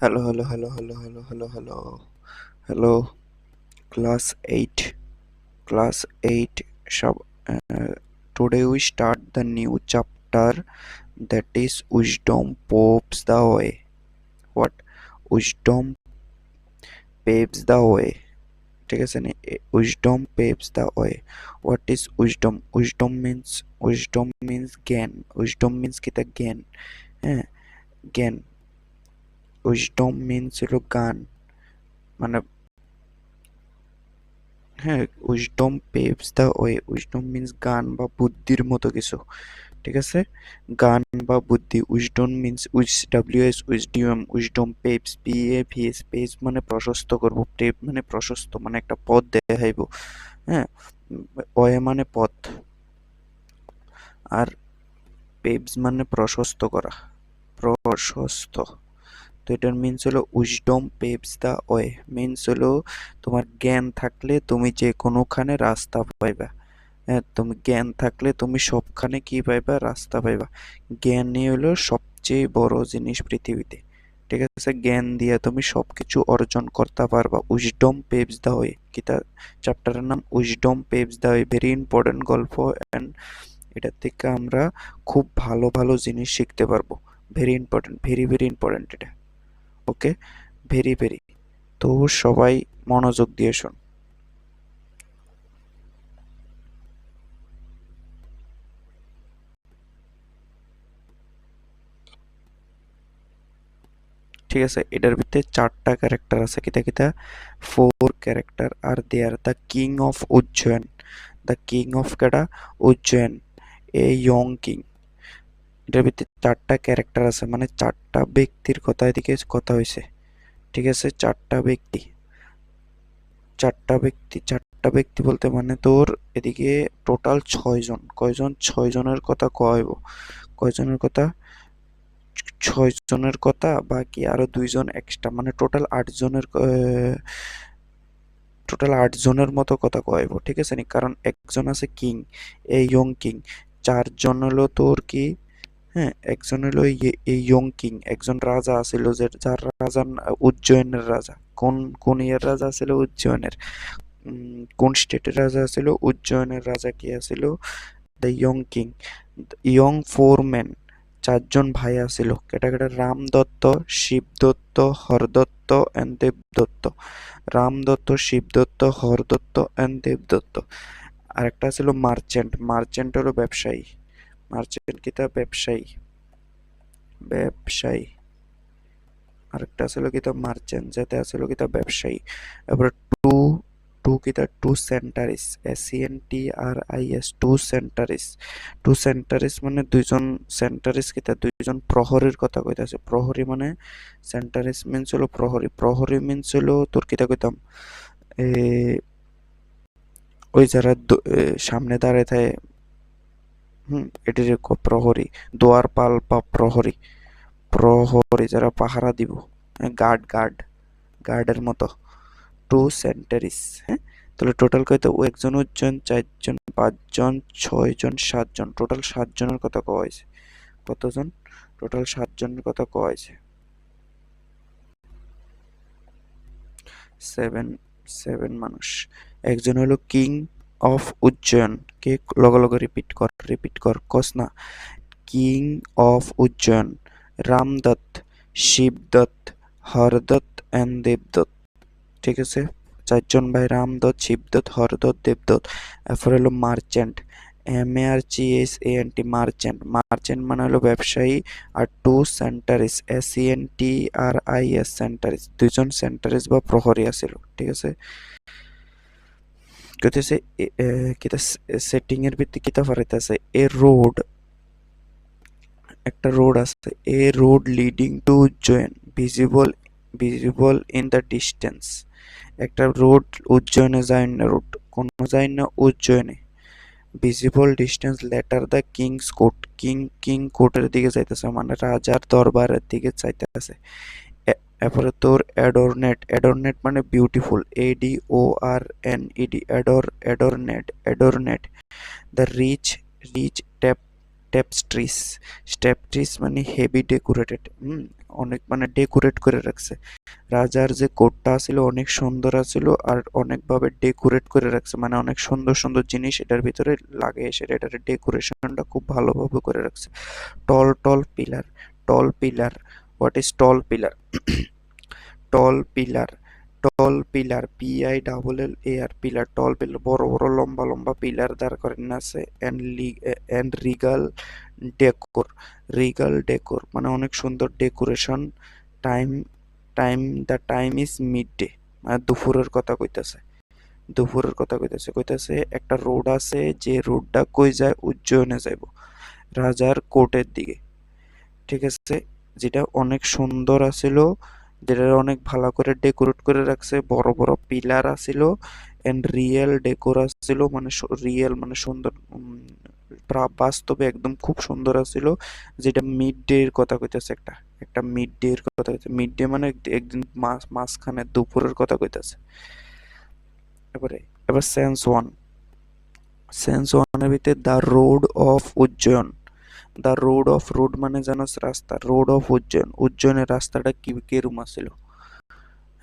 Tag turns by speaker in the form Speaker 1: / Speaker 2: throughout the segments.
Speaker 1: Hello, hello, hello, hello, hello, hello, hello, hello, class 8, class 8. Shab, today we start the new chapter that is Wisdom Pops the Way. What? Wisdom paves the way. ঠিক আছে নি? Wisdom paves the way. What is wisdom? Wisdom means জ্ঞান. Wisdom means কিতা জ্ঞান. হ্যাঁ, জ্ঞান. Wisdom means হলো গান. মানে হ্যাঁ, wisdom paves the way. Wisdom means জ্ঞান বা বুদ্ধির মতো কিছু। ঠিক আছে, জ্ঞান বা বুদ্ধি। Wisdom means W S wisdom. Wisdom paves PAVS। Paves মানে প্রশস্ত করব, পেভ মানে প্রশস্ত, মানে একটা পথ দেখাইব। হ্যাঁ, ওয়ে মানে পথ, আর পেভস মানে প্রশস্ত করা, প্রশস্ত। তো এটার মিন্স হলো wisdom paves the way. Means হলো তোমার জ্ঞান থাকলে তুমি যে কোনোখানে রাস্তা পাইবা। হ্যাঁ, তুমি জ্ঞান থাকলে তুমি সবখানে কি পাইবা? রাস্তা পাইবা। জ্ঞানই হলো সবচেয়ে বড় জিনিস পৃথিবীতে। ঠিক আছে, জ্ঞান দিয়ে তুমি সবকিছু অর্জন করতে পারবা। Wisdom paves the way. কিতা চ্যাপ্টারের নাম wisdom paves the way. Very important গল্প, অ্যান্ড এটা থেকে আমরা খুব ভালো ভালো জিনিস শিখতে পারবো। Very important, very very important এটা। Okay, very very. তো সবাই মনোযোগ দিয়ে শোন। ঠিক আছে, এটার ভিতরে 4টা ক্যারেক্টার আছে। কিতা কিতা? 4 character are there. The king of Ujjain. The king of কেডা? Ujjain, a young king. এটার ভিতরে 4টা ক্যারেক্টার আছে, মানে 4টা ব্যক্তির কথা এদিকে কথা হয়েছে। ঠিক আছে, 4টা ব্যক্তি। 4টা ব্যক্তি বলতে মানে তোর এদিকে টোটাল 6 জন। কয়জন? 6 জনের কথা কয়ব। কয়জনের কথা? 6 জনের কথা, বাকি আরো 2 জন এক্সট্রা, মানে টোটাল 8 জনের মতো কথা কইব। ঠিক আছে নি? কারণ একজন আছে কিং, এই ইয়ং কিং। 4 জন হলো তোর কি? হ্যাঁ, একজন হলো এই ইয়ং কিং। একজন রাজা আছিল, যে যার রাজার উজ্জয়নের রাজা। কোন কোন ইয়ের রাজা ছিল? উজ্জয়নের। কোন স্টেটের রাজা ছিল? উজ্জয়নের রাজা কি আছিল? The young king. Young 4 men। 4 জন ভাই আছিল। কেটা কেটা? রামদত্ত, শিবদত্ত, হরদত্ত এন্ড দেবদত্ত। রামদত্ত, শিবদত্ত, হরদত্ত এন্ড দেবদত্ত। আরেকটা ছিল মার্চেন্ট। মার্চেন্ট হলো ব্যবসায়ী। মার্চেন্ট কিতা? ব্যবসায়ী, ব্যবসায়ী। আরেকটা ছিল কিতা? মার্চেন্ট, যেটা ছিল কিতা? ব্যবসায়ী। এবার টু টু কিতা? Two sentries. SENTRIS, two sentries. Two sentries মানে 2 জন সেন্টারিস। কিতা? 2 জন প্রহরীর কথা কইতাছে। প্রহরী মানে সেন্টারিস মিন্স হলো প্রহরী। প্রহরী মিন্স হলো তোর কিতা কইতাম, এ ওই যারা সামনে দাঁড়ায় থাকে। এটির প্রহরী। দোয়ারপাল বা প্রহরী। প্রহরী যারা পাহারা দিব। গার্ড, গার্ড, গার্ডের মতো। টু সেন্টারিস। হ্যাঁ, তাহলে টোটাল কয়তো? ও একজন উজ্জয়ন, 4 জন, 5 জন, 6 জন, 7 জন। টোটাল 7 জনের কথা কওয়া হয়েছে। কতজন? টোটাল 7 জনের কথা কওয়া হয়েছে। 7 মানুষ। একজন হলো কিং অফ উজ্জয়ন। কে? লগে লগে রিপিট কর, রিপিট কর, কস না। King of Ujjain, Ramdatta, Shivdatta, Hardatta and দেবদত্ত। ঠিক আছে, 4 জন ভাই: রামদত্ত, শিবদত্ত, হরদত্ত, দেবদত্ত। এরপর হলো মার্চেন্ট। MARCHANT, merchant. মার্চেন্ট মানে হলো ব্যবসায়ী। আর টু সেন্টারিস, SENTRIS, সেন্টারিস। 2 জন সেন্টারিস বা প্রহরী আছিল। ঠিক আছে, কইতেছে কিতা সেটিং এর ভিত্তি কিতা ফারাইতেছে? এ রোড, একটা রোড আছে। A road leading to Ujjain, visible visible in the distance. একটা রোড উজ্জয়নে যায় না, রোড কোন যায় না? উজ্জয়নে। Visible distance later the kings court. King কোর্টের দিকে যাইতেছে, মানে রাজার দরবারের দিকে যাইতেছে। এরপরে তোর অ্যাডোরনেট। অ্যাডোরনেট মানে beautiful. ADORNED, adorned, adorned. The rich rich tapestries. Tapestries মানে হেভি ডেকোরেটেড, অনেক মানে ডেকোরেট করে রাখছে। রাজার যে কোটটা ছিল অনেক সুন্দর ছিল আর অনেকভাবে ডেকোরেট করে রাখছে, মানে অনেক সুন্দর সুন্দর জিনিস এটার ভিতরে লাগে এসে এটার ডেকোরেশনটা খুব ভালোভাবে করে রাখছে। Tall tall pillar, tall pillar, what is tall pillar? Tall pillar, tall pillar, PILLAR, pillar, tall pillar, বড় বড় লম্বা লম্বা পিলার দাঁড় করানো আছে। And regal decor, regal decor মানে অনেক সুন্দর decoration. Time, the time is midday, মানে দুপুরের কথা কইতাছে। দুপুরের কথা কইতাছে, কইতাছে একটা রোড আছে যে রোডটা কই যায়, উজ্জয়নে যাইব, রাজার কোর্টের দিকে। ঠিক আছে, যেটা অনেক সুন্দর আছিল, যেটা অনেক ভালো করে ডেকোরেট করে রাখছে, বড় বড় পিলার আছিল এন্ড রিয়েল ডেকোর আছিল, মানে রিয়েল মানে সুন্দর, বাস্তবে একদম খুব সুন্দর আছিল। যেটা মিড ডে এর কথা কইতাছে, একটা একটা মিড ডে এর কথা কইতাছে। মিড ডে মানে একদিন মাঝখানে দুপুরের কথা কইতাছে। এবারে এবার সেন্স ওয়ানের ভিতরে the road of Ujjain. The road of, road মানে জানোস রাস্তা, রোড অফ উজ্জয়ন, উজ্জয়নের রাস্তাটা কি কেরুম আছিল?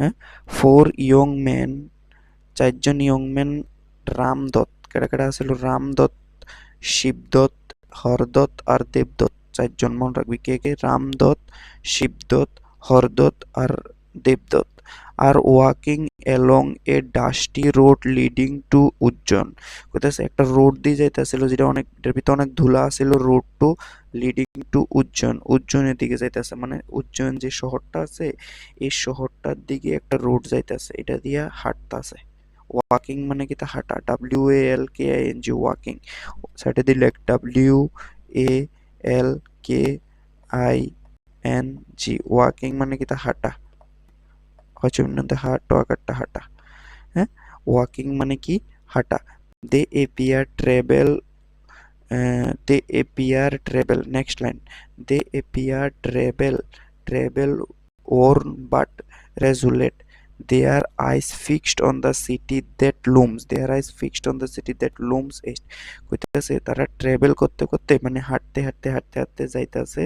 Speaker 1: হ্যাঁ, ফোর ইয়ং ম্যান, চারজন ইয়ং ম্যান, রামদত্ত, কেডা কেডা আছিল? রামদত্ত, শিবদত্ত, হরদত্ত আর দেবদত্ত, চারজন মনে রাখবি কে কে, রামদত্ত, শিবদত্ত, হরদত্ত আর দেবদত্ত, আর walking along a dusty road leading to Ujjain. কোথায় একটা রোড দিয়ে যাইতেছিল যেটা অনেক, এটার ভিতরে অনেক ধুলা আছিল, road to leading to Ujjain, উজ্জয়নের দিকে যাইতেছে, মানে উজ্জয়ন যে শহরটা আছে এই শহরটার দিকে একটা রোড যাইতেছে, এটা দিয়া হাঁটতাছে। ওয়াকিং মানে কি তা হাঁটা, WALKING, ওয়াকিং। সাইডে দিলে WALKING, ওয়াকিং মানে কি তা হাঁটা, হচ্ছে হাট ওয়াকারটা হাঁটা। হ্যাঁ, ওয়াকিং মানে কি হাঁটা। They appear travel, next line, they appear travel worn but resolute, their eyes fixed on the city that looms east। কইতাছে তারা ট্রাভেল করতে করতে মানে হাঁটতে হাঁটতে হাঁটতে হাঁটতে যাইতাছে।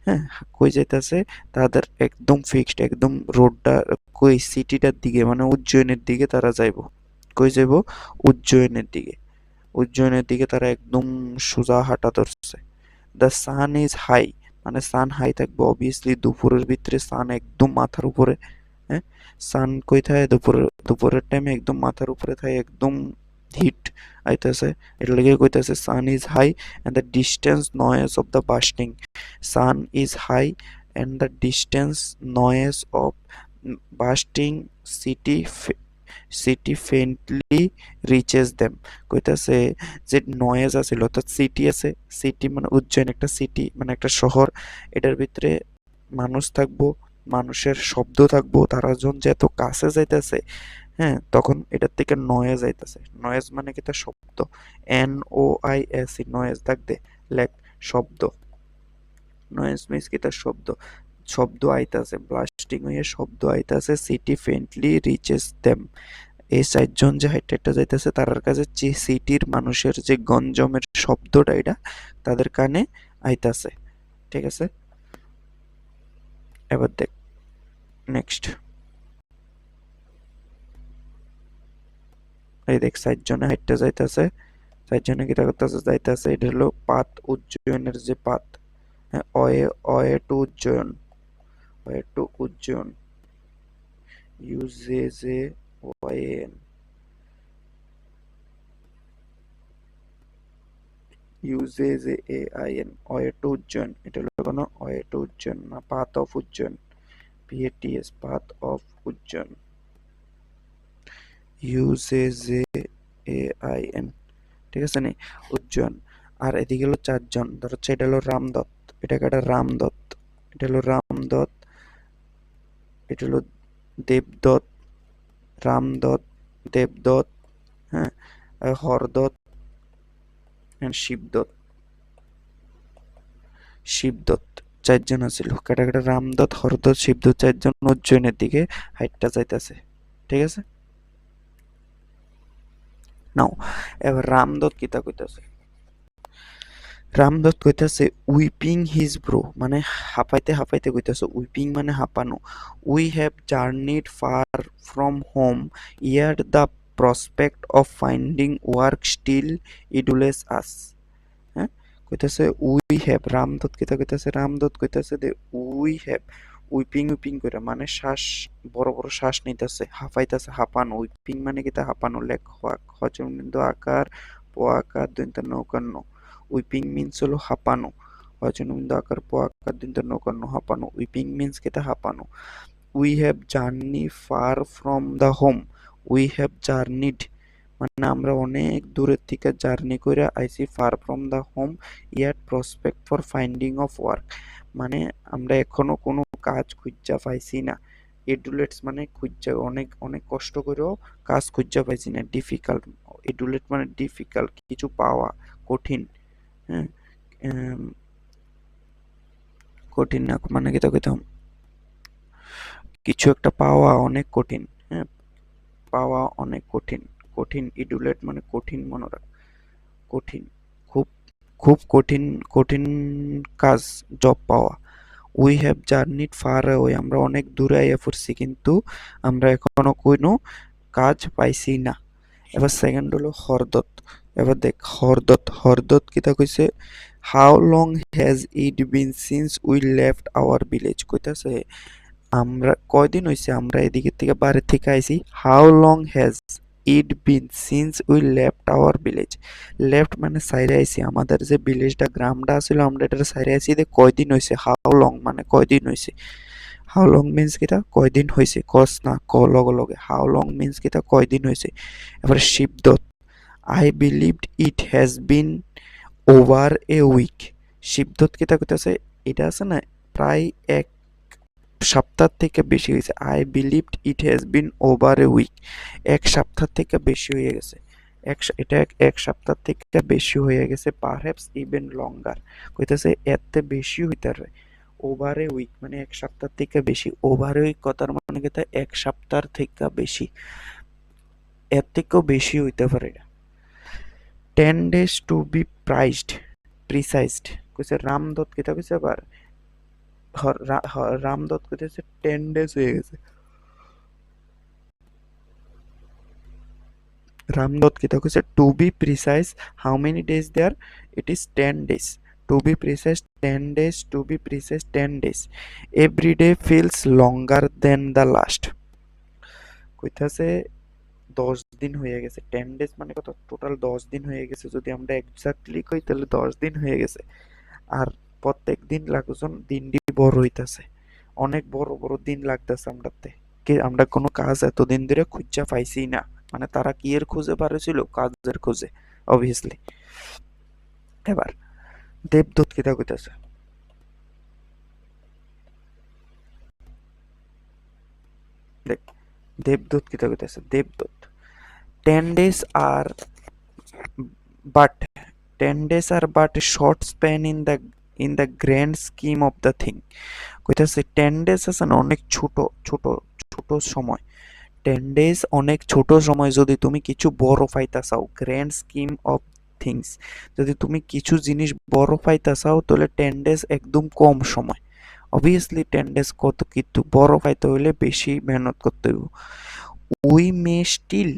Speaker 1: হ্যাঁ, কই যাইতাছে? তাদের একদম ফিক্সড, একদম রোডটা কই, সিটিটার দিকে মানে উজ্জয়নের দিকে তারা যাইবো। কই যাইবো? উজ্জয়নের দিকে। উজ্জয়নের দিকে তারা একদম সোজা হাঁটা ধরছে। দ্য সান ইজ হাই, মানে সান হাই থাকবে অবভিয়াসলি, দুপুরের ভিতরে সান একদম মাথার উপরে। হ্যাঁ, সান কই থাকে? দুপুরের টাইমে একদম মাথার উপরে থাকে, একদম হিট আইতাছে। এর লাগে কইতাছে sun is high and the distance noise of the bustling. Sun is high and the distance noise of bustling city faintly reaches them. কইতাছে যে নয়েজ আছিল, অর্থাৎ সিটি আছে, সিটি মানে উজ্জয়ন একটা সিটি মানে একটা শহর, এটার ভিতরে মানুষ থাকবো, মানুষের শব্দ থাকবো, তারা যখন যত কাছে যাইতেছে, হ্যাঁ, তখন এটার থেকে নয়েজ আইতাছে। নয়েজ মানে কি? তা শব্দ, NOISE, নয়েজ, দেখ দে লেখ, শব্দ। নয়েজ মিন্স কি? তা শব্দ, শব্দ আইতাছে, ব্লাস্টিং হয়ে শব্দ আইতাছে। সিটি ফেন্টলি রিচেস দেম, এই চারজন যে হাইটে হাইটে যাইতেছে তার কাছে যে সিটির মানুষের যে গঞ্জমের শব্দটা এটা তাদের কানে আইতাছে। ঠিক আছে, এবার দেখ নেক্সট। এই দেখ চারজনে হাইটে যাইতেছে, চারজনে কি করতেছে? যাইতেছে। এটা হলো পাত, উজ্জয়নের যে পাত। হ্যাঁ, way to Ujjain, way to Ujjain, UJJYAN, UJJAIN, way to Ujjain. এটা হলো কোনো অয়ে টু উজ্জয়ন না, path of Ujjain, PATS, path of Ujjain, UJJAIN। ঠিক আছে নি, উজ্জয়ন। আর এদিকে হলো চারজন, ধর হচ্ছে এটা হলো রামদত্ত, এটা একটা রামদত্ত, এটা হলো রামদত্ত, এটা হলো দেবদত্ত, রামদত্ত, দেবদত্ত, হ্যাঁ, হরদত্ত, শিবদত্ত, শিবদত্ত, চারজন আছিল। কাটা কাটা রামদত্ত, হরদত্ত, শিবদত্ত, চারজন উজ্জয়নের দিকে হাইটটা যাইতেছে। ঠিক আছে, নাও এবার রামদত্ত কিতা কইতাছে? রামদত্ত কইতাছে উইপিং হিজ ব্রো, মানে হাঁপাইতে হাঁপাইতে কইতাছে, উইপিং মানে হাঁপানো। We have journeyed far from home, yet the prospect of finding work still ইডুলেস আস। হ্যাঁ, কইতাছে উই হ্যাভ, রামদত্ত কিতা কইতাছে, রামদত্ত কইতাছে যে উই হ্যাভ, উইপিং উইপিং করে মানে শ্বাস, বড় বড় শ্বাস নিতেছে, হাঁপাইতেছে, হাঁপানো। উইপিং মানে কিতা হাঁপানো, লেখ হচন আকার প আকার দন্ত নৌকান্ন। উইপিং মিন্স হলো হাঁপানো, হচনবিন্দু আকার প আকার দন্ত নৌকান্ন, হাঁপানো। উইপিং মিন্স কিতা হাঁপানো। We have journey far from the home, we have journeyed মানে আমরা অনেক দূরের থেকে জার্নি করে আইছি, far from the home, yet prospect for finding of work মানে আমরা এখনো কোনো কাজ খুঁজা পাইছি না। এডুলেটস মানে খুঁজা, অনেক অনেক কষ্ট করেও কাজ খুঁজা পাইছি না। ডিফিকাল্ট, এডুলেট মানে ডিফিকাল্ট, কিছু পাওয়া কঠিন। হ্যাঁ, কঠিন না মানে কি তা কইতাম, কিছু একটা পাওয়া অনেক কঠিন। হ্যাঁ, পাওয়া অনেক কঠিন, কঠিন ইডুলেট মানে কঠিন, মনে রাখ, কঠিন, খুব খুব কঠিন, কঠিন কাজ, জব পাওয়া। We have journeyed far away আমরা অনেক দূরে আইয়া পড়ছি, কিন্তু আমরা এখনো কোনো কাজ পাইছি না। এবার সেকেন্ড হলো হরদত। এবার দেখ হরদত, হরদত কিতা কইছে, how long has it been since we left our village. কইতাছে আমরা কয়দিন হইছে আমরা এদিকে থেকে বাড়ি থেকে আইছি। How long has it been since we left our village. Left মানে সাইরে আইছি, আমাদের যে ভিলেজটা গ্রামটা ছিল আমরা এটার সাইরে আইছি, যে কয়দিন হইছে। হাউ লং মানে কয়দিন হইছে। হাউ লং মিন্স কিটা কয়দিন হইছে, কস না ক লগে লগে, হাউ লং মিন্স কিটা কয়দিন হইছে। এবারে Shivdatta, I believed it has been over a week. Shivdatta কিতা কইতাছে, এটা আছে না প্রায় এক সপ্তাহ থেকে বেশি হয়েছে। I believed it has been over a week, এক সপ্তাহ থেকে বেশি হয়ে গেছে। এটা এক সপ্তাহ থেকে বেশি হয়ে গেছে। পারহ্যাপস ইভেন লঙ্গার, কইতেছে এর থেকে বেশি হইতে পারে। ওভার এ উইক মানে এক সপ্তাহ থেকে বেশি। ওভার এ উইক কথার মানে কি, এক সপ্তাহ থেকে বেশি, এর থেকেও বেশি হইতে পারে। 10 days টু বি প্রাইসড প্রিসাইজড, কইছে রামদত্ত কিতা কইছে আবার, রামদত্ত কইতেছে 10 days হয়ে গেছে। রামদত্ত কিতা কইছে, to be precise how many days there, it is 10 days। To be precise 10 days, to be precise 10 days। Every day feels longer than the last. কইতাছে 10 দিন হয়ে গেছে। 10 days মানে কত, টোটাল 10 দিন হয়ে গেছে। যদি আমরা এক্স্যাক্টলি কই তাহলে 10 দিন হয়ে গেছে। আর প্রত্যেক দিন লাগজন দিনটি বড় হইতাছে, অনেক বড় বড় দিন লাগতেছে আমরাতে। কি আমরা কোনো কাজ এতদিন ধরে খুঁজা পাইছি না, মানে তারা কি এর খুঁজে পারেছিল, কাজের খোঁজে অবভিয়াসলি। এবার দেবদূত কিতা কইতাছে, দেখ দেবদূত কিতা কইতাছে, Debdut 10 days are but 10 days are but short span in the grand scheme of the thing. কইতাছে 10 days আছে না অনেক ছোট ছোট ছোট সময়। 10 days অনেক ছোট সময়, যদি তুমি কিছু বড় পাইতা চাও, গ্র্যান্ড স্কিম অফ থিংস, যদি তুমি কিছু জিনিস বড় পাইতা চাও তাহলে 10 days একদম কম সময়। অবভিয়াসলি 10 days কত, কিন্তু বড় পাইতে হইলে বেশি মেহনত করতে হইব। We may still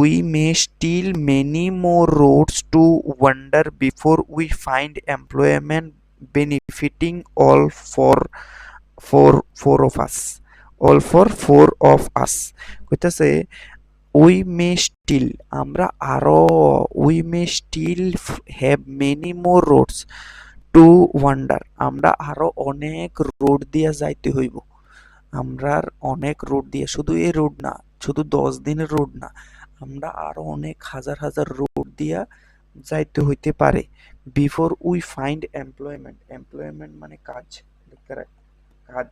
Speaker 1: we may still many more roads to wander before we find employment benefiting all for four four of us, all for four of us. কইতাছে উই মে স্টিল আমরা আরো, we may still have many more roads to wander আমরা আরো অনেক road দিয়া যাইতে হইব। আমরা অনেক রোড দিয়ে, শুধু এই রোড না, শুধু 10 দিনের রোড না, আমরা আরো অনেক হাজার হাজার রোড দিয়া যাইতে হইতে পারে। Before we find employment, employment মানে কাজ, কাজ।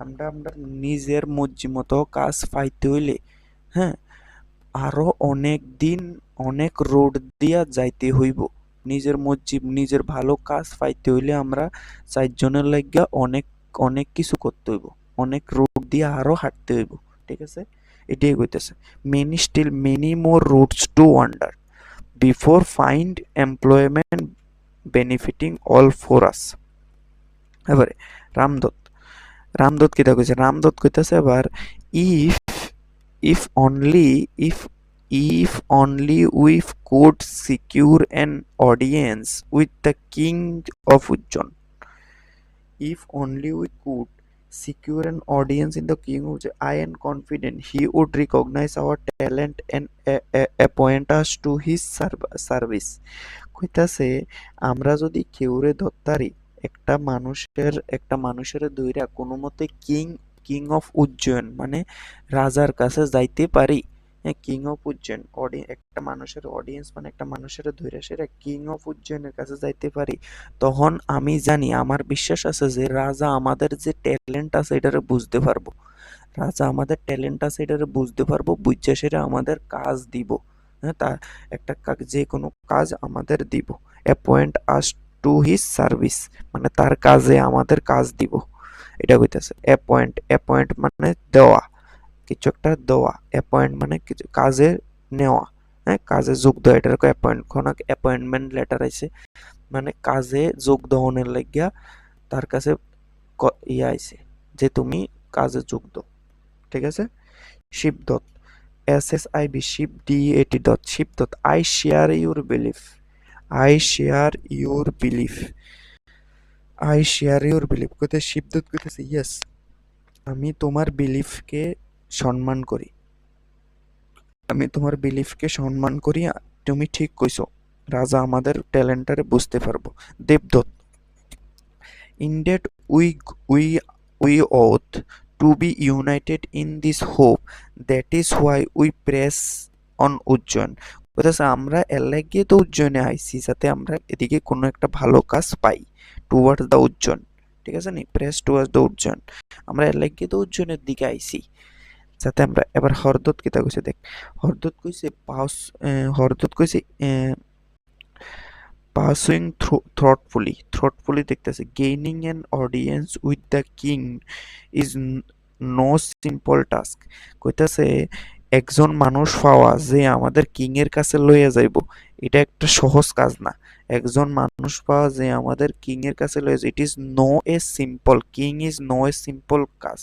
Speaker 1: আমরা আমরা নিজের মর্জি মতো কাজ পাইতে হইলে, হ্যাঁ, আরো অনেক দিন অনেক রোড দিয়া যাইতে হইব। নিজের মর্জি, নিজের ভালো কাজ পাইতে হইলে আমরা চারজনের লাগিয়া অনেক অনেক কিছু করতে হইব, অনেক রোড দিয়ে আরো হাঁটতে হইব। ঠিক আছে, এটাই কইতেছে। Many still many more roads to wander, before find employment benefiting all for us. এবারে রামদত্ত রামদত্ত কিতা কইছে, রামদত্ত কইতাছে এবার if if only if if only we could secure an audience with the king of Ujjain. If only we could secure an audience in the king of Ujjain, I am confident he would recognize our talent and appoint us to his service. কইতাছে আমরা যদি কেউরে ধরতারি, একটা মানুষের ধইরা কোনো মতে king king of Ujjain মানে রাজার কাছে যাইতে পারি, হ্যাঁ, কিং অফ উজ্জয়ন একটা মানুষের অডিয়েন্স মানে একটা মানুষের ধইরা সেটা কিং অফ উজ্জয়নের কাছে যাইতে পারি, তখন আমি জানি, আমার বিশ্বাস আছে যে রাজা আমাদের যে ট্যালেন্ট আছে এটারে বুঝতে পারবো, রাজা আমাদের ট্যালেন্ট আছে এটারে বুঝতে পারবো, বুঝছে সেটা আমাদের কাজ দিব, হ্যাঁ, তা একটা যে কোনো কাজ আমাদের দিব, appoint us to his service মানে তার কাজে আমাদের কাজ দিব, এটা কইতাছে। অ্যাপয়েন্ট অ্যাপয়েন্ট মানে দেওয়া, কিছু একটা দেওয়া, অ্যাপয়েন্ট মানে কিছু কাজে নেওয়া, হ্যাঁ, কাজে যোগ দেওয়া, এটার অ্যাপয়েন্ট, কোন অ্যাপয়েন্টমেন্ট লেটার আইছে মানে কাজে যোগ দেওয়ানোর লাগিয়া তার কাছে ইয়ে আইছে যে তুমি কাজে যোগ দাও, ঠিক আছে। শিবদত্ত SSIB Shiva DAT dot শিবদত্ত I share your belief, I share your belief, I share your belief কইতে শিবদত্ত কইতেছে ইয়েস আমি তোমার বিলিফকে সম্মান করি, আমি তোমার বিলিফকে সম্মান করি, তুমি ঠিক কইছো, রাজা আমাদের ট্যালেন্টারে বুঝতে পারবো। Debdutta Indeed we ought to be united in this hope, that is why we press on Ujjain. কইতাছে আমরা এর লাগিয়ে তো উজ্জয়নে আইছি যাতে আমরা এদিকে কোনো একটা ভালো কাজ পাই, টুয়ার্ডস দ্য উজ্জয়ন, ঠিক আছে নি, প্রেস টুয়ার্ডস দ্য উজ্জয়ন, আমরা এর লাগিয়ে তো উজ্জয়নের দিকে আইছি যাতে আমরা। এবার হরদত্ত কিতা কইছে দেখ, হরদত্ত কইছে হরদত্ত কইছে pursuing thoughtfully দেখতেছে gaining an audience with the king is no simple task। কইতাছে একজন মানুষ পাওয়া যে আমাদের কিং এর কাছে লইয়া যাইব এটা একটা সহজ কাজ না, একজন মানুষ পাওয়া যে আমাদের কিং এর কাছে লইয়া যায়, it is no a simple, king is no a simple কাজ,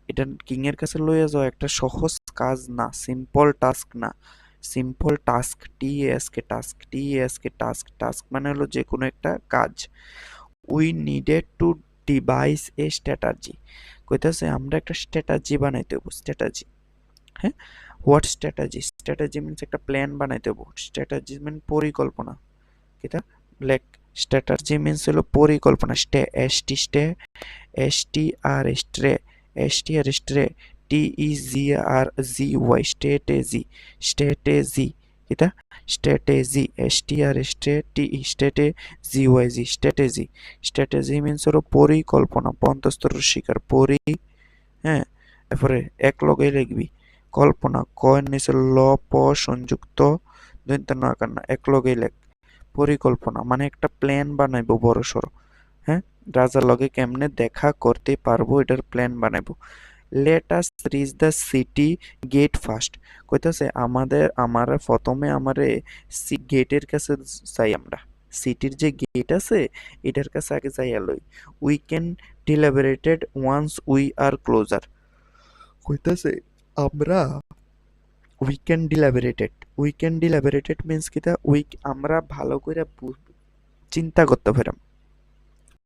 Speaker 1: এটা কিং এর কাছে লইয়া যাওয়া একটা সহজ কাজ না, সিম্পল টাস্ক না, simple task, TASK task, TASK task, task মানে হলো যে কোনো একটা কাজ। We needed to device A strategy, কইতাছে আমরা একটা স্ট্র্যাটাজি বানাইতে হবো, স্ট্র্যাটাজি, হ্যাঁ, হোয়াট স্ট্র্যাটাজি, স্ট্র্যাটাজি মিন্স একটা প্ল্যান বানাইতে হবো, স্ট্র্যাটাজি মিন পরিকল্পনা, কিতা লেখ, স্ট্র্যাটাজি মিন্স হলো পরিকল্পনা, স্ট্রে TEGRZY স্ট্র্যাটেজি, কিতা স্ট্র্যাটেজি, স্ট্র্যাটেজি, স্ট্র্যাটেজি মিন্স হলো পরিকল্পনা, পন্তস্তর শিকার হ্যাঁ, তারপরে এক লগেই লিখবি কল্পনা, কয়ের নিচে ল প সংযুক্ত দন্ত্য না কান্না, এক লগেই লেখ, পরিকল্পনা মানে একটা প্ল্যান বানাইবো বড় সড়ো, হ্যাঁ, রাজার লগে কেমনে দেখা করতে পারবো এটার প্ল্যান বানাইবো। Let us reach the city gate first, কইতাছে আমরা প্রথমে আমারে গেটের কাছে যাই, আমরা সিটির যে গেট আছে এটার কাছে আগে যাইয়া লই, we can deliberated once we are closer, কইতাছে আমরা উই ক্যান ডিলিবারেটেড মিন্স কিতা আমরা ভালো করে চিন্তা করতে পারাম,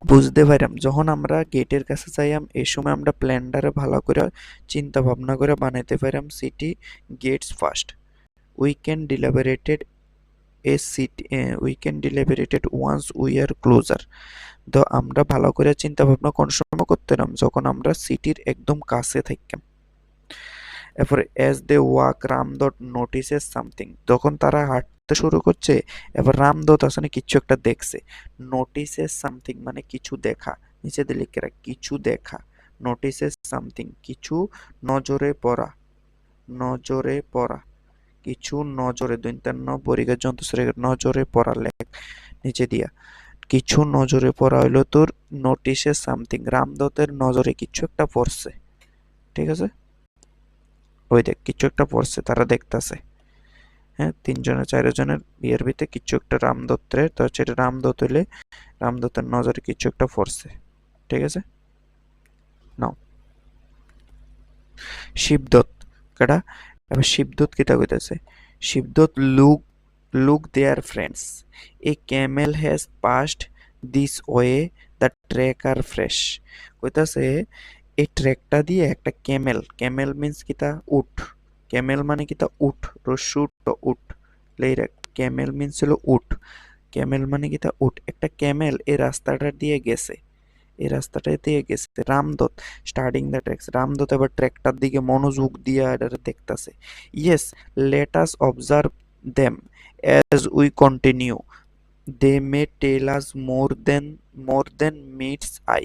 Speaker 1: বুঝতে পারলাম যখন আমরা গেটের কাছে যাইয়াম এই সময় আমরা প্ল্যানটারে ভালো করে চিন্তা ভাবনা করে বানাইতে পারলাম, city gates first, we can deliberated once we are closer, তো আমরা ভালো করে চিন্তা ভাবনা কোন সময় করতে পারলাম যখন আমরা সিটির একদম কাছে থাকতাম। এরপরে as they walk Ramdatta notices something, তখন তারা হাঁটতে শুরু করছে, এবার রামদত্ত আসলে কিছু একটা দেখছে, নোটিসেস সামথিং মানে কিছু দেখা, নিচে দিয়ে লিখে রাখ কিছু দেখা, নোটিসেস সামথিং কিছু নজরে পড়া, নজরে পড়া, কিছু নজরে দৈন্তান্ন বরিগার যন্ত্র নজরে পড়া লেখ নিচে দিয়া, কিছু নজরে পড়া হইলো তোর নোটিসেস সামথিং, রামদত্তের নজরে কিছু একটা পড়ছে, ঠিক আছে, ওই দেখ কিছু একটা পড়ছে তারা দেখতাছে, হ্যাঁ, 3 জনের 4 জনের বিয়ের ভিতরে কিছু একটা রামদত্তের, তো সেটা রামদত্ত হইলে রামদত্তের নজরে কিছু একটা পড়ছে, ঠিক আছে। নাও শিবদত্ত কেডা, এবার শিবদত্ত কিতা কইতাছে, শিবদত্ত look their friends, a camel has passed this way, the track are fresh। কইতাছে এই ট্র্যাকটা দিয়ে একটা ক্যামেল, ক্যামেল মিন্স কিতা উট, ক্যামেল মানে কিতা উট, রস্যু উট, লেইরা ক্যামেল মিন্স হলো উট, ক্যামেল মানে কিতা উট, একটা ক্যামেল এই রাস্তাটা দিয়ে গেছে, এই রাস্তাটা দিয়ে গেছে। Ramdatta starting the tracks, Ramdatta এবার ট্র্যাকটার দিকে মনোযোগ দিয়ে এটা দেখতাছে। Yes, let us observe them as we continue, they may tell us more than meets eye.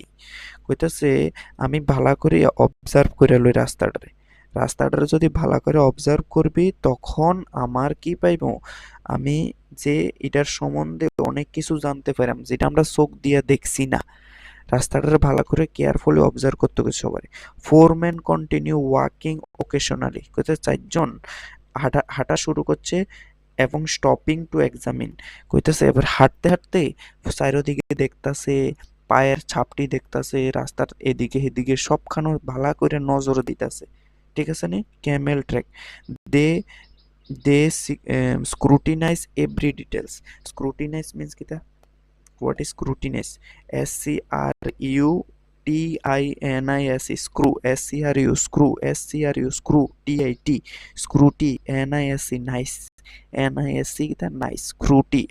Speaker 1: কইতাছে আমি ভালো করে অবজার্ভ করে লই রাস্তাটারে, রাস্তাটারে যদি ভালো করে অবজার্ভ করবি তখন আমার কি পাইব, আমি যে এটার সম্বন্ধে অনেক কিছু জানতে পারলাম যেটা আমরা চোখ দিয়ে দেখছি না। রাস্তাটারে ভালো করে কেয়ারফুলি অবজার্ভ করতে হবে সবাই। 4 men কন্টিনিউ ওয়াকিং ওকেশনালি, কইতে 4 জন হাঁটা হাঁটা শুরু করছে এবং স্টপিং টু এক্সামিন, কইতেছে এবার হাঁটতে হাঁটতে চারিদিকে দেখতাছে, পায়ের ছাপটি দেখতাছে, রাস্তার এদিকে এদিকে সবখানে ভালো করে নজর দিতাছে, ঠিক আছে নি। Camel track, they they scrutinize every details, scrutinize means কিতা, what is scrutinous, scrutinise, screw, screw tit, scruty, nis, nice, nis kita nice, scruty,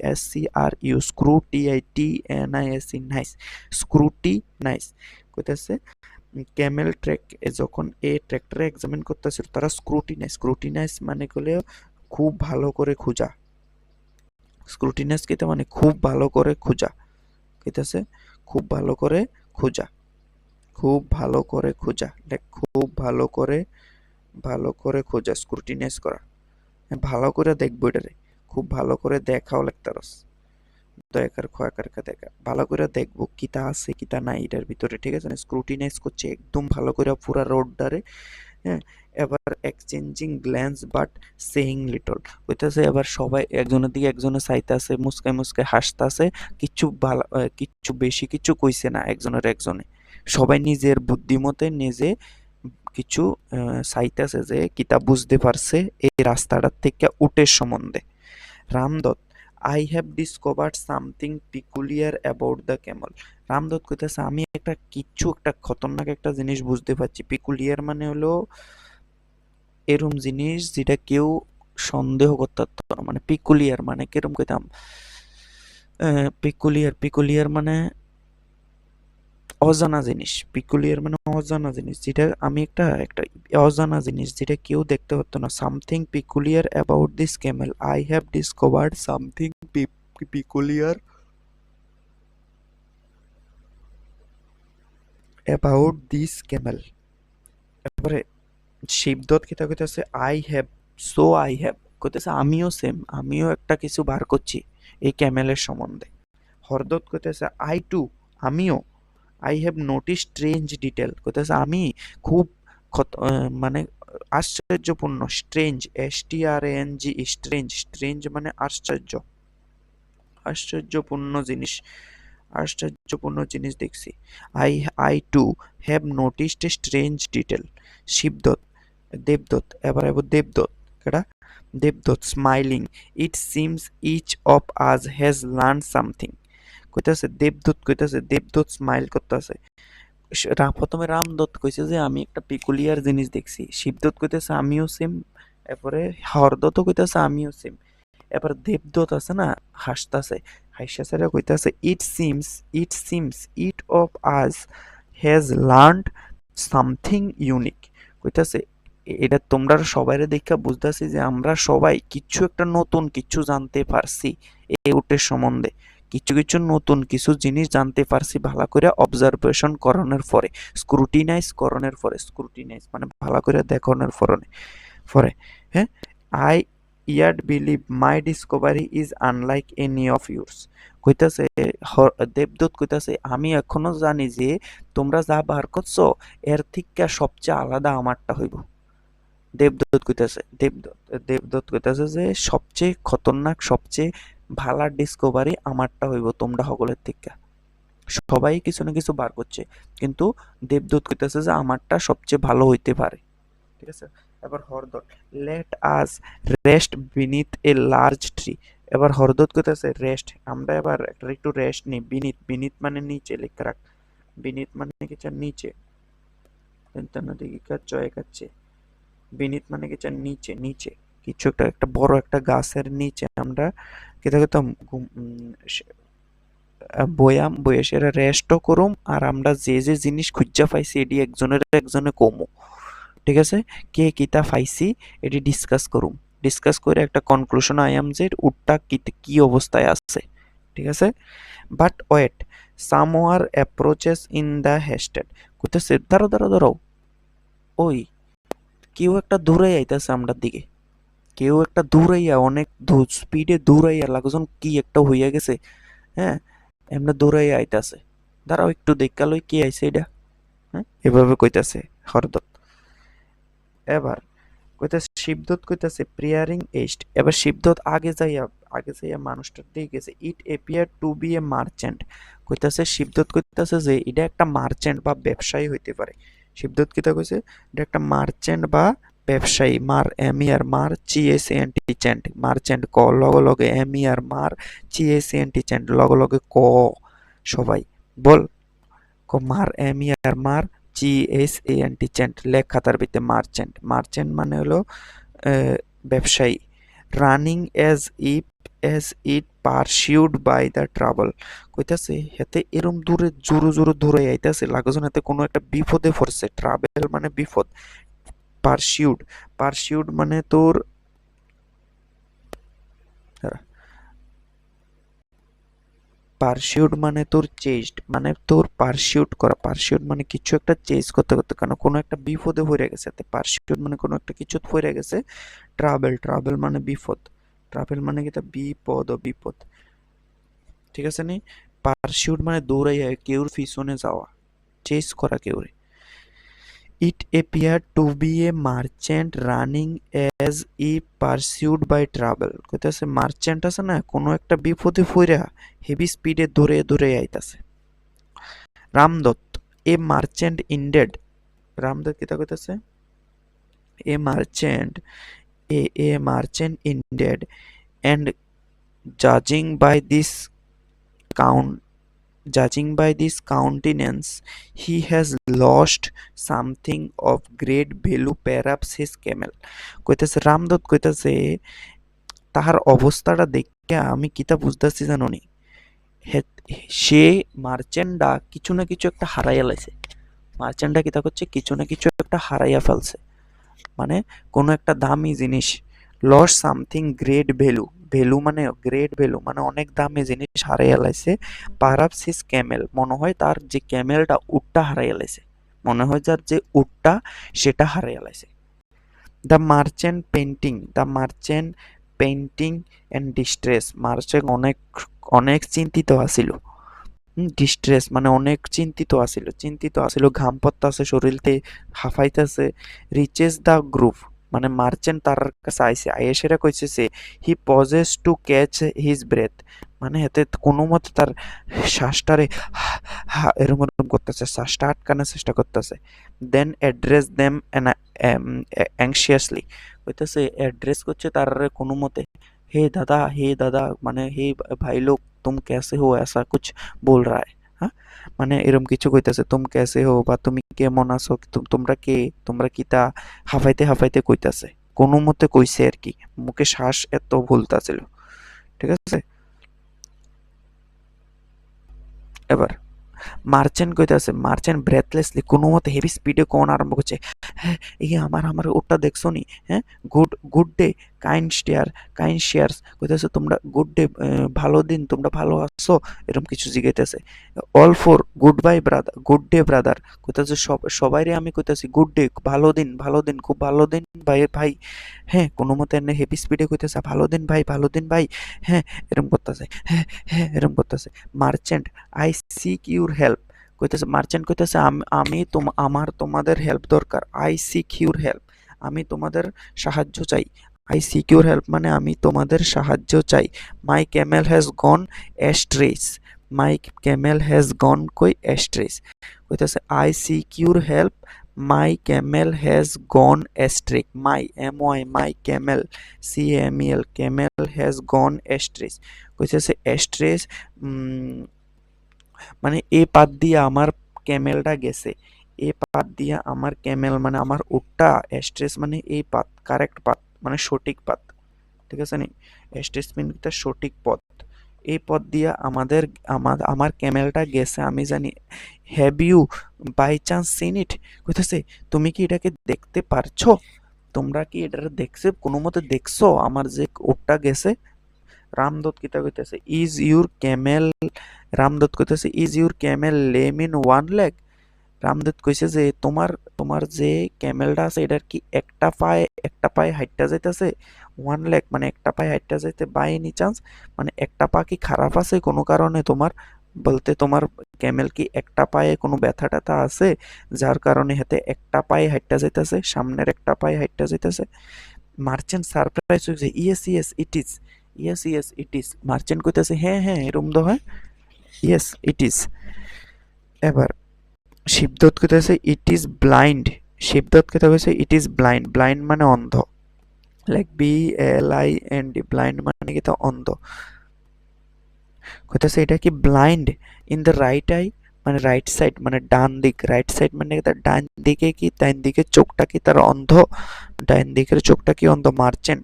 Speaker 1: screw tit, nis, nice, scruty nice। কইতাছে ক্যামেল ট্র্যাক যখন এই ট্র্যাক্টরে examine করতেছিল তারা scrutinise, scrutinise মানে হলো খুব ভালো করে খোঁজা, স্ক্রুটিনাইজ কিতা মানে খুব ভালো করে খোঁজা, কইতাছে খুব ভালো করে খোঁজা, খুব ভালো করে খোঁজা, খুব ভালো করে খোঁজা, স্ক্রুটিনাইজ করা, ভালো করে দেখবো এটারে, খুব ভালো করে দেখাও লাগতারস, দয়াকার খয়াকার দেখা ভালো করে দেখবো কিতা আছে কিতা নাই এটার ভিতরে, ঠিক আছে না। স্ক্রুটিনাইজ করছে একদম ভালো করে পুরা রোডটারে, হ্যাঁ। এবার exchanging glance but saying little, কইতাছে এবার সবাই একজনের দিকে একজনে চাইতাছে, মুস্কায় মুস্কায় হাসতাছে, কিচ্ছু ভালো কিচ্ছু বেশি কিছু কইছে না একজনের একজনে, সবাই নিজের বুদ্ধিমতে নিজে কিছু চাইতাছে যে কিতা বুঝতে পারছে এই রাস্তাটার থেকে উটের সম্বন্ধে। Ramdatta, I have discovered something peculiar about the camel, Ramdatta কইতাছে আমি একটা খতরনাক একটা জিনিস বুঝতে পারছি। পিকুলিয়ার মানে হলো এরম জিনিস যেটা কেউ সন্দেহ করতে পারতো না, মানে পিকুলিয়ার মানে কিরম কইতাম, পিকুলিয়ার মানে অজানা জিনিস, পিকুলিয়ার মানে অজানা জিনিস, যেটা আমি একটা অজানা জিনিস যেটা কেউ দেখতে পারতো না। Something peculiar about this Camel, I have discovered something peculiar about this Camel. এবারে শিবদত্ত কিতা কইতাছে আই হ্যাভ কইতাছে আমিও সেম, আমিও একটা কিছু বার করছি এই ক্যামেলের সম্বন্ধে। হরদত্ত কইতাছে আই টু, আমিও। I have notice strange detail, কইতাছে আমি খুব মানে আশ্চর্যপূর্ণ, স্ট্রেঞ্জ, STRANG, স্ট্রেঞ্জ, স্ট্রেঞ্জ মানে আশ্চর্য, আশ্চর্যপূর্ণ জিনিস, আশ্চর্যপূর্ণ জিনিস দেখছি। I too have noticed a strange detail. Shivdatta, দেবদত্ত, এবার দেবদত্ত কেডা, দেবদত্ত smiling, it seems each of us has learn something, কইতাছে দেবদত্ত স্মাইল করতেছে। প্রথমে রামদত্ত কইছে যে আমি একটা পিকুলিয়ার জিনিস দেখছি, শিবদত্ত কইতেছে আমিও সেম, এরপরে হরদত্ত কইতেছে আমিও সেম, এবার দেবদত্ত আছে না হাসতাছে, হাসা ছেড়ে কইতাছে it seems it off us has learned something unique, কইতাছে এটা তোমরা সবাইরে দেখা বুঝতেছি যে আমরা সবাই কিছু একটা নতুন কিছু জানতে পারছি এই উটের সম্বন্ধে, কিছু কিছু নতুন কিছু জিনিস জানতে পারছি ভালো করে অবজারভেশন করানোর পরে, স্ক্রুটিনাইজ মানে ভালো করে দেখানোর পরে, হ্যাঁ। I yacht believe my Discovery is unlike any of yours, কইতাছে দেবদূত কইতাছে আমি এখনো জানি যে তোমরা যা বার করছো এর থেকে সবচেয়ে আলাদা আমারটা হইব, দেবদূত কইতাছে, দেবদূত কইতাছে যে সবচেয়ে খতরনাক, সবচেয়ে ভালা ডিসকভারি আমারটা হইব তোমরা সকলের থেকে। সবাই কিছু না কিছু বার করছে, কিন্তু দেবদূত কইতাছে যে আমারটা সবচেয়ে ভালো হইতে পারে। ঠিক আছে। এবার Hardatta, let us rest beneath a large tree. এবার হরদত্ত কইতাছে রেস্ট, আমরা এবার একটু রেস্ট নিই। বিনিথ, বিনিথ মানে নিচে, লিখে রাখ। বিনিথ মানে কি নিচে, নদী চয় কাচ্ছে। বিনিথ মানে কি নিচে, নিচে কিছু একটা, একটা বড় একটা গাছের নিচে আমরা কেতা করতাম, বয়াম বয়ে সেরা রেস্টও করুম, আর আমরা যে যে জিনিস খুঁজা পাইছি এটি একজনের একজনে কমু। ঠিক আছে, কে কিতা পাইছি এটি ডিসকাস করুম। ডিসকাস করে একটা কনক্লুশন আইয়াম যে উটটা কি অবস্থায় আছে। ঠিক আছে। But wait, somewhere approaches in the hasted. কইতেছে দাঁড়াও দাঁড়াও দাঁড়াও, ওই কেউ একটা দূরে আইতাছে আমরার দিকে, কেউ একটা দৌড়াইয়া, অনেক স্পিডে দৌড়াইয়া লাগজন কি একটা হইয়া গেছে। হ্যাঁ, এমনি দৌড়াইয়া আইতাছে, দাঁড়াও একটু দেখা লই কি আইছে এটা। হ্যাঁ, এভাবে কইতাছে হরদত্ত। এবার কইতাছে শিবদত্ত, কইতাছে প্রিয়ারিং এস্ট। এবার শিবদত্ত আগে যাইয়া মানুষটার দিকে গেছে। ইট appear two B A merchant. কইতাছে শিবদত্ত, কইতাছে যে এটা একটা মার্চেন্ট বা ব্যবসায়ী হইতে পারে। শিবদত্ত কিতা কইছে, এটা একটা মার্চেন্ট বা ব্যবসায়ী। মার এমিয়ার মার চিএসএনটি চেন্ট, মার্চেন্ট ক লগে লগে, এমিয়ার মার চিএসএনটি চেন্ট লগে লগে ক, সবাই বল। মার এমিয়ার মার জিএসএনটি চেন্ট, লেখ খাতার ভিতরে মার্চেন্ট। মার্চেন্ট মানে হলো ব্যবসায়ী। Running as it pursued by the trouble. কইতাছে হেতে এরম দূরে জোরে জোরে ধরে আইতাছে, লাগজন হাতে কোনো একটা বিপদে পড়ছে। ট্রাভেল মানে বিপদ, পারসিউড, পারসিউড মানে তোর পারসিউড মানে তোর চেস্ট, মানে তোর পারসিউট করা। পারসিউট মানে কিছু একটা চেজ করতে করতে, কেন কোনো একটা বিপদে পড়ে গেছে। পারসিউট মানে কোনো একটা কিছু পড়ে গেছে। ট্রাভেল, ট্রাভেল মানে বিপদ। ট্রাভেল মানে কি তা বিপদ ও বিপদ। ঠিক আছে নি। পারসিউট মানে দৌড়াইয়া কেউর পিছনে যাওয়া, চেজ করা কেউরে। It appeared to be a merchant running as if pursued by trouble. কইতাছে মার্চেন্ট আছে না, কোনো একটা বিপদে পইরা হেভি স্পিডে দৌড়ে দৌড়ে আইতাছে। রামদত্ত, এ মার্চেন্ট ইন্ডেড। রামদত্ত কিতা কইতাছে, a merchant, a merchant indeed, and judging by this count judging by this countenance, he has lost something of great value, perhaps his camel. কইতেছে রামদত্ত, কইতেছে তাহার অবস্থাটা দেখে আমি কিতা বুঝতেছি জানো নি, সে মার্চেন্টটা কিছু না কিছু একটা হারাইয়া লাইছে। মার্চেন্টটা কিতা করছে, কিছু না কিছু একটা হারাইয়া ফেলছে, মানে কোনো একটা দামি জিনিস। Loss something great value, value মানে গ্রেট ভ্যালু মানে অনেক দামি জিনিস হারাইয়া লাইছে। পারহাপস হিজ ক্যামেল, মনে হয় তার যে ক্যামেলটা, উটটা হারাইয়া লাইছে। মনে হয় যার যে উটটা সেটা হারাইয়া লাইছে। The merchant painting and distress. Merchant অনেক অনেক চিন্তিত আছিল। ডিস্ট্রেস মানে অনেক চিন্তিত আছিল, ঘাম পড়তাছে শরীরতে, হাঁফাইতাছে। রিচেস দ্য গ্রুপ, মানে মার্চেন্ট তার কাছে আইছে, আয়েশেরা কইছে he pauses to catch his breath, মানে এতে কোনো মতে তার শ্বাসটারে এরম এরম করতেছে, শ্বাসটা আটকানোর চেষ্টা করতেছে। দেন অ্যাড্রেস দেম অ্যাংশিয়াসলি, কইতেছে অ্যাড্রেস করছে তার কোনো মতে, हे दादा মানে হে ভাই লোক, तुम कैसे हो, ऐसा कुछ बोल रहा है। হ্যাঁ, মানে এরকম কিছু কইতাছে, তুম कैसे हो বা তুমি কেমন আছো, তোমরা কে, তোমরা কিতা, হাফাইতে হাফাইতে কইতাছে, কোনো মতে কইছে আর কি, মুখে শ্বাস এত ভুলতাছিল। ঠিক আছে। এবার মার্চেন্ট কইতাছে, মার্চেন্ট ব্রেথলেসলি কোনো মতে হেভি স্পিডে কোন আরম্ভ করছে। হ্যাঁ, এই আমার আমার ওটা দেখছো নি, হ্যাঁ, good good day, kind shares. কইতাছে তোমরা গুড ডে, ভালো দিন, তোমরা ভালো আছো, এরকম কিছু জিগাইতেছে। All for good bye brother, good day brother. কইতাছে সবাইরে আমি কইতাছি গুড ডে, ভালো দিন, খুব ভালো দিন ভাই ভাই। হ্যাঁ, কোনো মতে এনে হেভি স্পিডে কইতেছে ভালো দিন ভাই, ভালো দিন ভাই। হ্যাঁ, এরকম করতেছে, হ্যাঁ হ্যাঁ এরকম করতেছে। Merchant, I seek your help. কইতেছে মার্চেন্ট, কইতেছে আমি আমার তোমাদের হেল্প দরকার। আই সিক ইউর হেল্প, আমি তোমাদের সাহায্য চাই। আই সিক ইউর হেল্প মানে আমি তোমাদের সাহায্য চাই। My camel has gone astray, my camel has gone কই অ্যাস্ট্রেস, কইতাছে I seek your help, my camel has gone astray, my M Y my camel CAMEL camel has gone astray, কইতাছে astray মানে এ পাত দিয়ে আমার ক্যামেলটা গেছে, এ পাত দিয়ে আমার ক্যামেল মানে আমার উটটা, অ্যাস্ট্রেস মানে এই পাত, কারেক্ট পাত মানে সঠিক পাত, ঠিক আছে নি, অ্যাস্ট্রেস মানে তার সঠিক পথ, এই পথ দিয়ে আমাদের আমার ক্যামেলটা গেছে আমি জানি। Have you by chance seen it, কইতেছে তুমি কি এটাকে দেখতে পারছো, তোমরা কি এটা দেখছে কোনো মতে দেখছো আমার যে উটটা গেছে। রামদত্ত কিতা কইতেছে ইজ ইউর ক্যামেল, রামদত্ত কইতেছে is your camel lame in one leg, Ramdatta কইছে যে তোমার তোমার যে ক্যামেলটা আছে এটার কি একটা পায়ে হাইটটা যাইতেছে, ওয়ান লেগ মানে একটা পায়ে হাইটটা যাইতে বাই এনি চান্স, মানে একটা পা কি খারাপ আছে কোনো কারণে তোমার, বলতে তোমার ক্যামেল কি একটা পায়ে কোনো ব্যথা ট্যাথা আছে যার কারণে হাতে একটা পায়ে হাইটটা যাইতেছে, সামনের একটা পায়ে হাইটটা যাইতেছে। মার্চেন্ট সারপ্রাইজ হয়েছে, yes yes it is, yes yes it is, merchant কইতেছে হ্যাঁ হ্যাঁ এরম তো হয়, ইয়েস ইট ইজ। এবার শিবদত্ত কইতেছে ইট ইজ ব্লাইন্ড, শিবদত্ত কথা কইছে ইট ইজ ব্লাইন্ড, ব্লাইন্ড মানে অন্ধ, লাইক BLIND, ব্লাইন্ড মানে কি তা অন্ধ, কইতেছে এটা কি blind in the right I মানে রাইট সাইড মানে ডান দিক, রাইট সাইড মানে তার ডান দিকে কি ডান দিকের চোখটা কি তার অন্ধ, ডান দিকের চোখটা কি অন্ধ। Merchant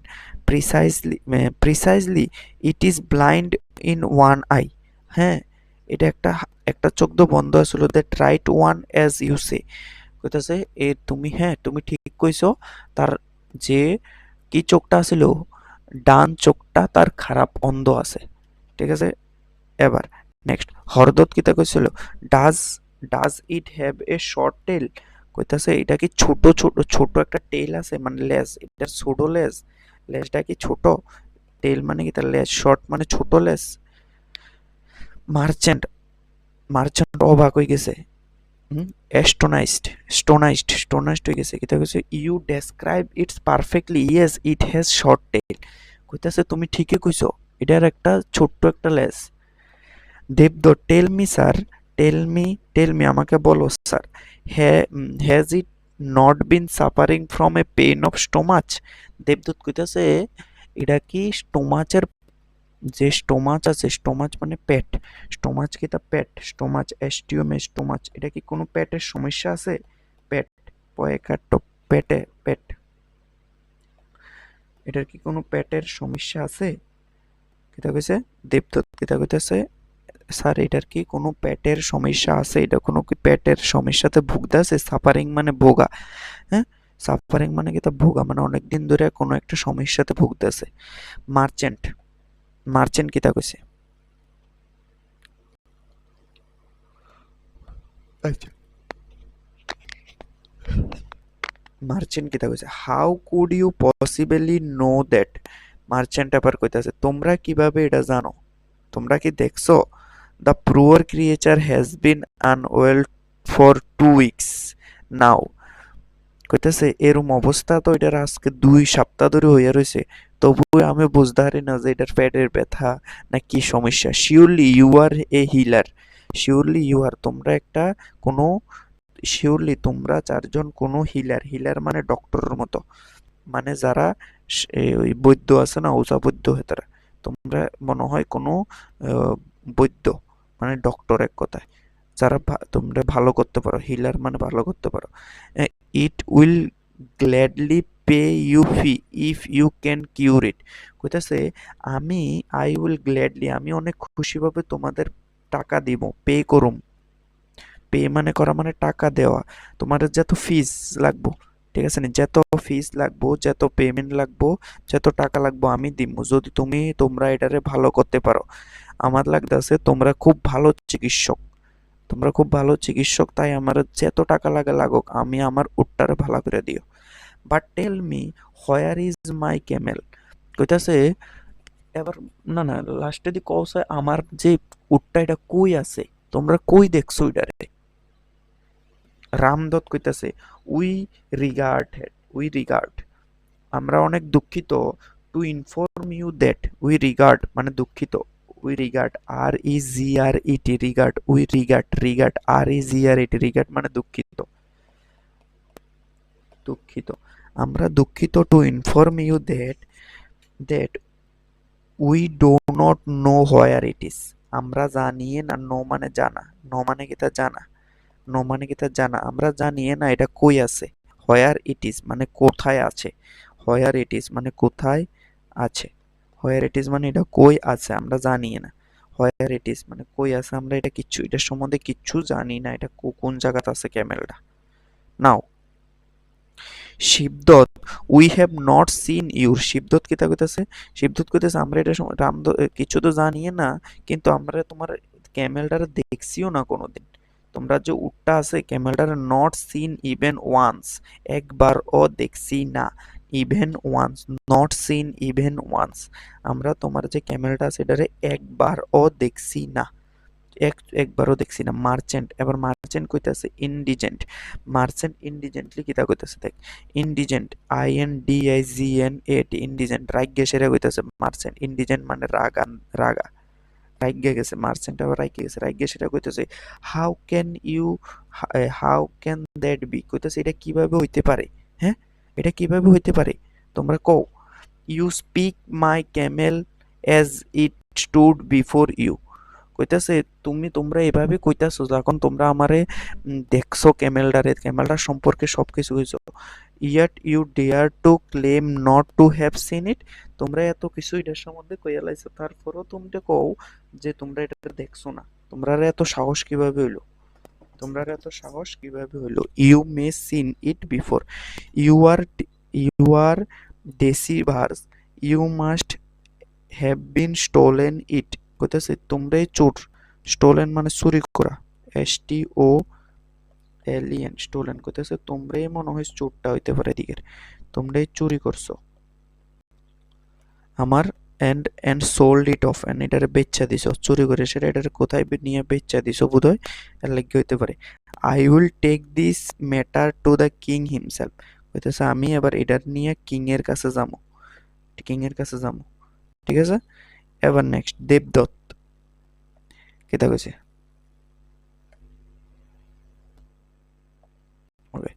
Speaker 1: precisely it is blind in one eye, হ্যাঁ এটা একটা একটা চোখ তো বন্ধ আছিল, that right one as you say, কইতাছে এ তুমি হ্যাঁ তুমি ঠিক কইছো, তার যে কি চোখটা আছিল ডান চোখটা তার খারাপ অন্ধ আছে, ঠিক আছে। এবার নেক্সট হরদত্ত কিতা কইছিল does does it have a short tail, কইতাছে এটা কি ছোট ছোট ছোট একটা টেল আছে মানে লেজ, এটা ছোট লেজ, লেজটা কি ছোট, টেল মানে কি তার লেজ, শর্ট মানে ছোট লেজ। মার্চেন্ট মার্চেন্ট অবাক হয়ে গেছে, স্টোনাইজড হয়ে গেছে, কিতা কইছে you describe its perfectly, yes it has short tail, কইতাছে তুমি ঠিকই কইছো এটার একটা ছোট্ট একটা লেজ। দেবদত্ত tell me sir, tell me আমাকে বলো sir, has it not been suffering from a pain of stomach, দেবদত্ত কইতাছে এটা কি স্টোমাচের যে স্টোমাচ আছে, স্টোমাচ মানে পেট, স্টোমাচ কি তা পেট, স্টোমাচ STOMA স্টোমাচ, এটা কি কোনো পেটের সমস্যা আছে, পেট পয়কাট্ট পেটে পেট, এটার কি কোনো পেটের সমস্যা আছে, কিতা কইছে দেবদত্ত কিতা কইতাছে স্যার এটার কি কোনো পেটের সমস্যা আছে, এটা কোনো কি পেটের সমস্যাতে ভুগতেছে, সাফারিং মানে ভোগা, হ্যাঁ সাফারিং মানে কি তা ভোগা মানে অনেকদিন ধরে কোনো একটা সমস্যাতে ভুগতেছে। মার্চেন্ট মার্চেন্ট কিতা কইছে, আচ্ছা মার্চেন্ট কিতা কইছে how could you possibly know that, merchant আবার কইতাছে তোমরা কিভাবে এটা জানো, তোমরা কি দেখছো, the poor creature has been unwell for 2 weeks now, কইতাছে এরম অবস্থা তো এটার আজকে 2 সপ্তাহ ধরে হইয়া রয়েছে, তবু আমি বুঝতে পারি না যে এটার পেটের ব্যথা না কি সমস্যা। Surely you are a healer, surely you are তোমরা একটা কোনো, শিওরলি তোমরা চারজন কোনো হিলার, হিলার মানে ডক্টরের মতো, মানে যারা ওই বৈদ্য আছে না ওঝা বৈদ্য হেতারা, তোমরা মনে হয় কোনো বৈদ্য মানে ডক্টর এক কথায়, যারা তোমরা ভালো করতে পারো, হিলার মানে ভালো করতে পারো। It will gladly pay you fee if you can cure it, কইতাছে আমি আই উইল গ্ল্যাডলি আমি অনেক খুশিভাবে তোমাদের টাকা দিব, পে করুম, পে মানে করা মানে টাকা দেওয়া, তোমার যত ফিস লাগবো, ঠিক আছে না, যত ফিস লাগবো যত পেমেন্ট লাগবো যত টাকা লাগবো আমি দিব যদি তোমরা এটারে ভালো করতে পারো। আমার লাগতেছে তোমরা খুব ভালো চিকিৎসক, তোমরা খুব ভালো চিকিৎসক, তাই আমার যত টাকা লাগে লাগুক আমি আমার উটটারে ভালো করে দিও। But tell me where is my camel, কইতাছে এবার না না লাস্টে দি কওছে আমার যে উটটা এটা কই আছে, তোমরা কই দেখছো এটারে। রামদত্ত কইতাছে উই রিগার্ডেড, উই রিগার্ড, আমরা অনেক দুঃখিত। To inform you that, we regret মানে দুঃখিত, we regret, R E G R E T, regret, we regret, regret R E G R E T, regret মানে দুঃখিত, দুঃখিত, আমরা দুঃখিত। To inform you that we do not know where it is, আমরা জানিয়ে না, নো মানে জানা, নো মানে কি তা জানা, নো মানে কি তা জানা, আমরা জানিয়ে না এটা কই আছে। হোয়ার ইট ইজ মানে কোথায় আছে, হোয়ার ইট ইজ মানে কোথায় আছে, হোয়ার ইট ইজ মানে এটা কই আছে আমরা জানিয়ে না, হোয়ার ইট ইজ মানে কই আছে আমরা এটা কিচ্ছু, এটার সম্বন্ধে কিচ্ছু জানি না, এটা কোন জায়গাতে আছে ক্যামেলটা। Now Shivdatta, we have not seen your, Shivdatta কিতা কইতাছে, শিবদত্ত কইতাছে আমরা এটা কিছু তো জানিয়ে না, কিন্তু আমরা তোমার ক্যামেলটারে দেখছিও না কোনোদিন, তোমরা যে উটটা আছে ক্যামেলটারে নট সিন ইভেন ওয়ান্স, একবারও দেখছি না, even once, not seen even once, আমরা তোমার যে ক্যামেলটা আছে এটারে একবারও দেখছি না, একবারও দেখছি না। মার্চেন্ট, এবার মার্চেন্ট কইতাছে ইনডিজেন্ট, মার্চেন্ট ইনডিজেন্টলি কিতা কইতাছে দেখ, indignant I N D I G N A T, indignant রাগ্যে সেরা কইতাছে মার্চেন্ট, ইনডিজেন্ট মানে রাগা, রাগা, রাগ্যে গেছে মার্চেন্ট, আবার রাগ্যে গেছে, রাগ্যে সেটা কইতাছে how can you, how can that be, কইতাছে এটা কিভাবে হইতে পারে, হ্যাঁ এটা কিভাবে হইতে পারে তোমরা কও, you speak my camel as it stood before you, কইতাছে তোমরা এভাবে কইতাছো যখন তোমরা আমারে দেখছো ক্যামেলটারে, ক্যামেলটার সম্পর্কে সবকিছু কইছো, yet you dare to claim not to have seen it, তোমরা এত কিছু এটার সম্বন্ধে কইয়া লাইছো তারপরও তোমরা কও যে তোমরা এটা দেখছো না, তোমরা এত সাহস কিভাবে হইলো, তোমরা এত সাহস কিভাবে হইলো, you may seen it before, you are, you are deceivers, you must have been stolen it, কইতাছে তোমরাই চোর, স্টোলেন মানে চুরি করা, S T O L E N, stolen কইতাছে তোমরাই মনে হয় চোরটা হইতে পারে দিকের, তোমরাই চুরি করছো আমার, and sold it off, and এটারে বেচা দিছো, চুরি করে সেটা এটারে কোথায় নিয়ে বেচা দিছো বোধহয়, এর লাগে হইতে পারে। I will take this matter to the king himself, কইতাছে আমি এবার এটার নিয়ে কিং এর কাছে যাবো, কিং এর কাছে যাবো, ঠিক আছে। এবার নেক্সট দেবদত্ত কেটা কইছে, ওকে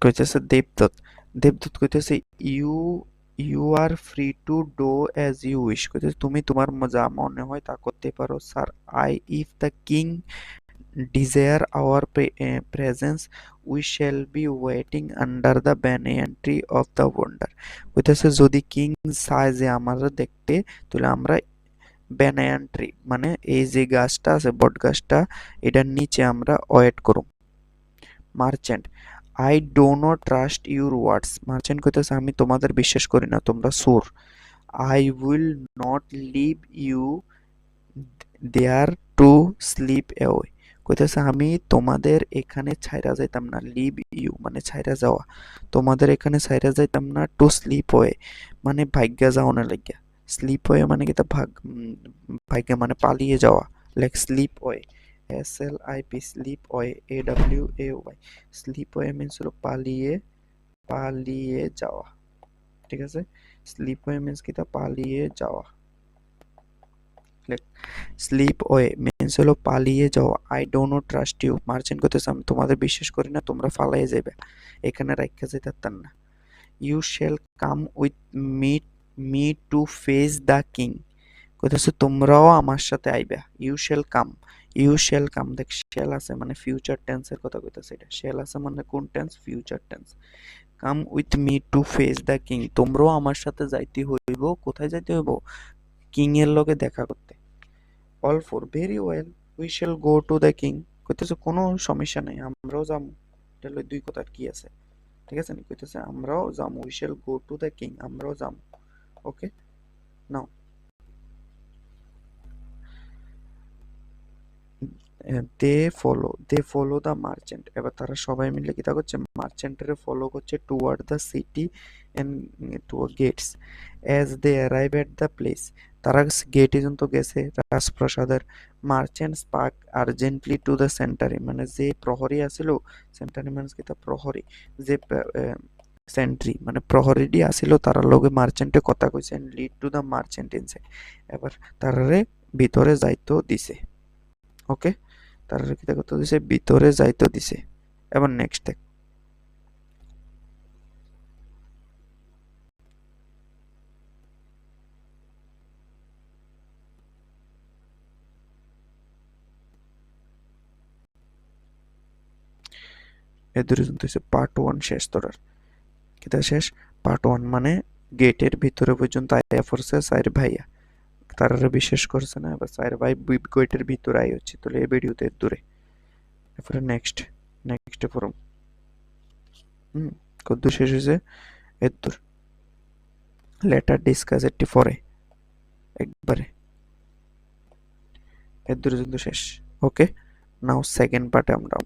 Speaker 1: কইতেছে দেবদত্ত, দেবদত্ত কইতেছে you, you are free to do as you wish, কইতেছে তুমি তোমার যা মনে হয় তা করতে পারো sir, I if the king desire our presence we shall be waiting under the banyan tree of the wonder, কইতেছে যদি কিং চায় যে আমরা দেখতে তাহলে আমরা ব্যানায়ান ট্রি মানে এই যে গাছটা আছে বট গাছটা এটার নিচে আমরা ওয়েট করব। Merchant, I do not trust your words, merchant কইতেছে আমি তোমাদের বিশ্বাস করি না, তোমরা চোর। I will not leave you there to slip away, কইতেছে আমি তোমাদের এখানে ছাইরা যাইতাম না, লিভ ইউ মানে ছাইরা যাওয়া, তোমাদের এখানে ছাইরা যাইতাম না, টু স্লিপ ওয়ে মানে ভাগ্যা যাও না লাগিয়া, স্লিপ ওয়ে মানে কি তা ভাগ্যা মানে পালিয়ে যাওয়া, like slip way, S L I P, slip way, A W A Y, slip way means হলো পালিয়ে, পালিয়ে যাওয়া, ঠিক আছে। স্লিপ ওয়ে মিন্স কি তা পালিয়ে যাওয়া, স্লিপ ওয়ে মিন্স হলো পালিয়ে যাওয়া। I do not trust you, merchant করতেছে আমি তোমাদের বিশ্বাস করি না, তোমরা ফালাইয়ে যাবে, এখানে রাখা যেতাম না। You shall come with me, me to face the king, কইতেছে তোমরাও আমার সাথে আইবা, you shall come, you shall come, দেখ শ্যাল আছে মানে ফিউচার টেন্সের কথা কইতাছে, এটা শ্যাল আছে মানে কোন tense, future tense. Come with me to face the king, তোমরাও আমার সাথে যাইতে হইব, কোথায় যাইতে হইব, কিং এর লগে দেখা করতে। All four, very well, we shall go to the king, কইতেছে কোনো সমস্যা নাই আমরাও যাবো, এটা হলো দুই কথার কি আছে, ঠিক আছে নি, কইতেছে আমরাও যাবো, we shall go to the king, আমরাও যাবো, okay. Now they follow the merchant, এবার তারা সবাই মিলে কি তা করছে, মার্চেন্টের ফলো করছে toward the city and to gates, as they arrive at the place, তারা গেটে যখন গেছে রাজপ্রাসাদের, মার্চেন্টস পাক আর্জেন্টলি টু দ্য সেন্টারি, মানে যে প্রহরী আছিল, সেন্টারি মানে কি তা প্রহরী, যে সেন্ট্রি মানে প্রহরীটি আসিল তার লগে মার্চেন্টে কথা কইছেন, lead to the merchant inside. এবার তারারে ভিতরে যাইতো দিছে। ওকে, তারারে কি করতে দিছে, ভিতরে যাইতো দিছে। এবার নেক্সট দেখ, এ দূরে হচ্ছে পার্ট ওয়ান শেষ। তোরার কিতা শেষ? পার্ট ওয়ান মানে গেটের ভিতরে পর্যন্ত আয়া পড়ছে সাইর ভাইয়া, তারারে বিশ্বাস করছে না, এবার সাইর ভাই গেটের ভিতরে আই হচ্ছে, তাহলে এই ভিডিওতে দূরে। এরপরে নেক্সট, নেক্সটে পড়ুন। কদ্দূর শেষ হয়েছে? এর দূর লেটার ডিসকাস এটি পরে একবারে এর দূরে কিন্তু শেষ। ওকে, নাও সেকেন্ড পার্টে আমরা